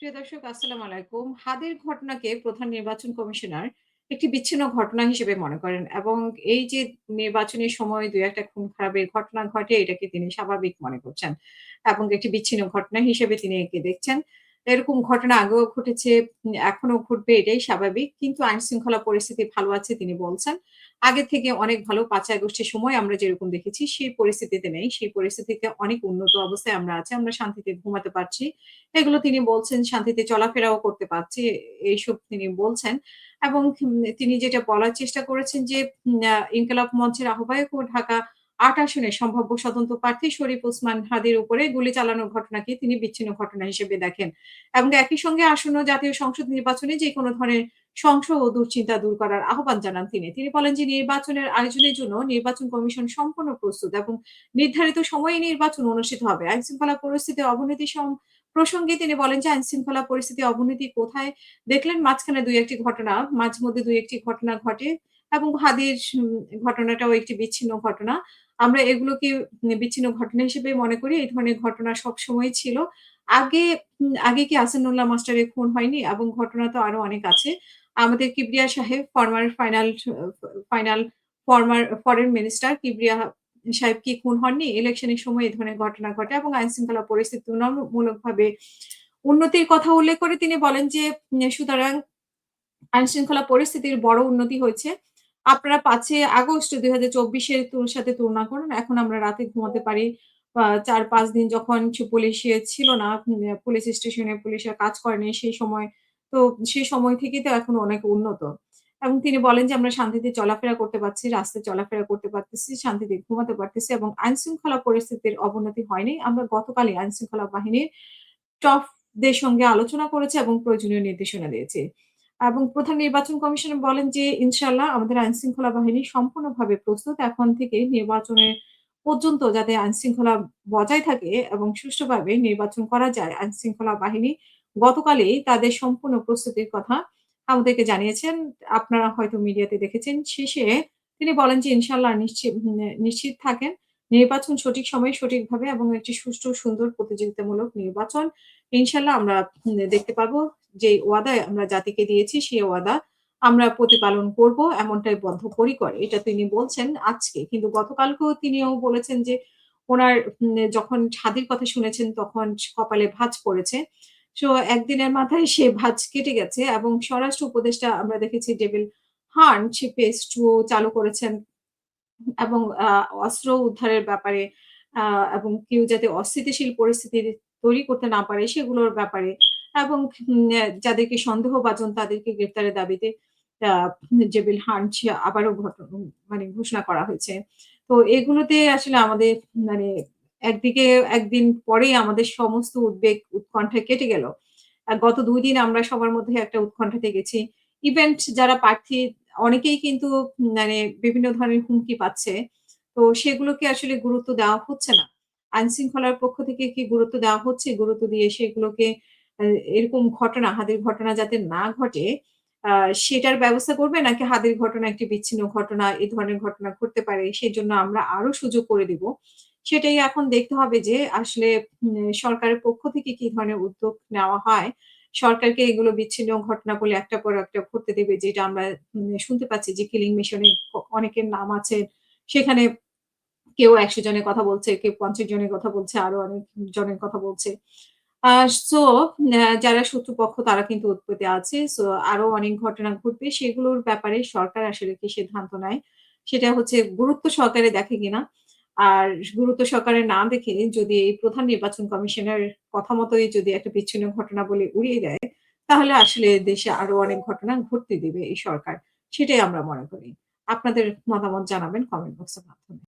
প্রিয় দর্শক আসসালামু আলাইকুম। হাদির ঘটনাকে প্রধান নির্বাচন কমিশনার একটি বিচ্ছিন্ন ঘটনা হিসেবে মনে করেন এবং এই যে নির্বাচনের সময় ২-১ টা খুন খারাপের ঘটনা ঘটে এটাকে তিনি স্বাভাবিক মনে করছেন এবং একটি বিচ্ছিন্ন ঘটনা হিসেবে তিনি একে দেখছেন। এরকম ঘটনা আগেও ঘটেছে, এখনো ঘটবে এটাই স্বাভাবিক। কিন্তু আইনশৃঙ্খলা পরিস্থিতি ভালো আছে তিনি বলছেন। আগে থেকে অনেক ভালো ৫ই আগস্টের সময় আমরা যেরকম দেখেছি সেই পরিস্থিতিতে নেই। সেই পরিস্থিতিতে অনেক উন্নত অবস্থায় আমরা আছি। আমরা শান্তিতে ঘুমাতে পারছি। এগুলো তিনি বলছেন, শান্তিতে চলাফেরাও করতে পারছি। এইসব তিনি বলছেন এবং তিনি যেটা বলার চেষ্টা করেছেন যে ইনকিলাব মঞ্চের আহ্বায়ক ও ঢাকা ৮ আসনের সম্ভাব্য স্বতন্ত্র প্রার্থী শরীফ ওসমান হাদির উপরে গুলি চালানোর ঘটনাকে তিনি বিচ্ছিন্ন ঘটনা হিসেবে দেখেন। এবং একই সঙ্গে আসন্ন জাতীয় সংসদ নির্বাচনে যেকোনো ধরনের সংশয় ও দুশ্চিন্তা দূর করার আহ্বান জানান তিনি। তিনি বলেন যে নির্বাচনের আয়োজনের জন্য নির্বাচন কমিশন সম্পূর্ণ প্রস্তুত এবং নির্ধারিত সময়ে নির্বাচন অনুষ্ঠিত হবে। আইনশৃঙ্খলা পরিস্থিতির অবনতি প্রসঙ্গে তিনি বলেন যে, আইনশৃঙ্খলা পরিস্থিতির অবনতি কোথায় দেখলেন? মাঝখানে ২-১ টি ঘটনা, মাঝমধ্যে ২-১ টি ঘটনা ঘটে এবং হাদির ঘটনাটাও একটি বিচ্ছিন্ন ঘটনা। আমরা এগুলোকে বিচ্ছিন্ন ঘটনা হিসেবে মনে করি। এই ধরনের ঘটনা সবসময়ই ছিল। আগে আগে কি আসানুল্লাহ মাস্টারের খুন হয়নি? এবং ঘটনা তো আরো অনেক আছে। আমাদের কিবরিয়া সাহেব ফাইনাল ফরেন মিনিস্টার কিবরিয়া সাহেব কি খুন হননি? ইলেকশনের সময় এ ধরনের ঘটনা ঘটে এবং আইনশৃঙ্খলা পরিস্থিতি তুলনামূলকভাবে উন্নতির কথা উল্লেখ করে তিনি বলেন যে, সুতরাং আইনশৃঙ্খলা পরিস্থিতির বড় উন্নতি হয়েছে। আপনারা ৫ই আগস্ট ২০২৪ এর সাথে তুলনা করুন। এখন আমরা রাতে ঘুমাতে পারি। ৪-৫ দিন যখন পুলিশ ছিল না, পুলিশ স্টেশনে পুলিশের কাজ করেনি সেই সময়। তো সেই সময় থেকে তো এখন অনেক উন্নত। এবং তিনি বলেন যে, আমরা শান্তিতে চলাফেরা করতে পারছি, রাস্তায় চলাফেরা করতে পারতেছি, শান্তিতে ঘুমাতে পারতেছি এবং আইনশৃঙ্খলা পরিস্থিতির অবনতি হয়নি। আমরা গতকালই আইনশৃঙ্খলা বাহিনীর টপদের সঙ্গে আলোচনা করেছি এবং প্রয়োজনীয় নির্দেশনা দিয়েছি। এবং প্রধান নির্বাচন কমিশনার বলেন যে, ইনশাআল্লাহ আমাদের আইনশৃঙ্খলা বাহিনী সম্পূর্ণভাবে প্রস্তুত। এখন থেকে নির্বাচনের পর্যন্ত যাতে আইনশৃঙ্খলা বজায় থাকে এবং সুষ্ঠুভাবে নির্বাচন করা যায়, আইনশৃঙ্খলা বাহিনী গতকালই তাদের সম্পূর্ণ প্রস্তুতির কথা আমাদেরকে জানিয়েছেন। আপনারা হয়তো মিডিয়াতে দেখেছেন। শেষে তিনি বলেন যে, ইনশাআল্লাহ নিশ্চিত থাকেন নির্বাচন সঠিক সময়ে সঠিকভাবে এবং একটি সুষ্ঠু সুন্দর প্রতিযোগিতামূলক নির্বাচন ইনশাআল্লাহ আমরা দেখতে পাবো। যে ওয়াদায় আমরা জাতিকে দিয়েছি সেই ওয়াদা আমরা প্রতিপালন করব এমনটাই বদ্ধপরিকর। এটা তিনি বলছেন আজকে। কিন্তু গতকালকেও তিনিও বলেছেন যে উনার যখন স্বাধীর কথা শুনেছেন তখন কপালে ভাঁজ পড়েছে। সো একদিনের মাথায় সে ভাঁজ কেটে গেছে এবং স্বরাষ্ট্র উপদেষ্টা আমরা দেখেছি ডেভিল হান্ট সে পেজ 2 চালু করেছেন। এবং অস্ত্র উদ্ধারের ব্যাপারে আ এবং কেউ যাতে অস্থিতিশীল পরিস্থিতি তৈরি করতে না পারে সেগুলোর ব্যাপারে এবং যাদেরকে সন্দেহভাজন তাদেরকে গ্রেফতারের দাবিতে আ জেবিল হান্ট আবারও মানে ঘোষণা করা হয়েছে। তো এগুলোতে আসলে আমাদের মানে একদিকে একদিন পরেই আমাদের সমস্ত উদ্বেগ উৎকণ্ঠা কেটে গেল। গত ২ দিন আমরা সবার মধ্যে একটা উৎকণ্ঠাতে গেছি। ইভেন্ট যারা প্রার্থী অনেকেই কিন্তু মানে বিভিন্ন ধরনের হুমকি পাচ্ছে। তো সেগুলোকে আসলে গুরুত্ব দেওয়া হচ্ছে না। আইনশৃঙ্খলার পক্ষ থেকে কি গুরুত্ব দেওয়া হচ্ছে? গুরুত্ব দিয়ে সেগুলোকে আ এরকম ঘটনা, হাদির ঘটনা যাতে না ঘটে আ সেটার ব্যবস্থা করবে নাকি হাদির ঘটনা একটি বিচ্ছিন্ন ঘটনা, এ ধরনের ঘটনা ঘটতে পারে সেজন্য আমরা আরো সুযোগ করে দিব। সেটাই এখন দেখতে হবে যে আসলে সরকারের পক্ষ থেকে কি ধরনের উদ্যোগ নেওয়া হয়। সরকারকে এগুলো বিচ্ছিন্ন ঘটনা বলে একটার পর একটা ঘটতে দেবে যেটা আমরা শুনতে পাচ্ছি যে কিলিং মেশন এ অনেকের নাম আছে। সেখানে কেউ ১০০ জনের কথা বলছে, কেউ ৫০ জনের কথা বলছে, আরো অনেক জনের কথা বলছে। আ সো যারা শত্রুপক্ষ তারা কিন্তু উৎপত্তি আছে। সো আরো অনেক ঘটনা ঘটবে। সেগুলোর ব্যাপারে সরকার আসলে কি সিদ্ধান্ত নেয়, সেটা হচ্ছে গুরুত্ব সহকারে দেখে কিনা। আর গুরুত্ব সহকারে না দেখে যদি এই প্রধান নির্বাচন কমিশনের কথা মতোই যদি একটা বিচ্ছিন্ন ঘটনা বলে উড়িয়ে দেয়, তাহলে আসলে দেশে আরো অনেক ঘটনা ঘটতে দিবে এই সরকার। সেটাই আমরা মনে করি। আপনাদের মতামত জানাবেন কমেন্ট বক্সের মাধ্যমে।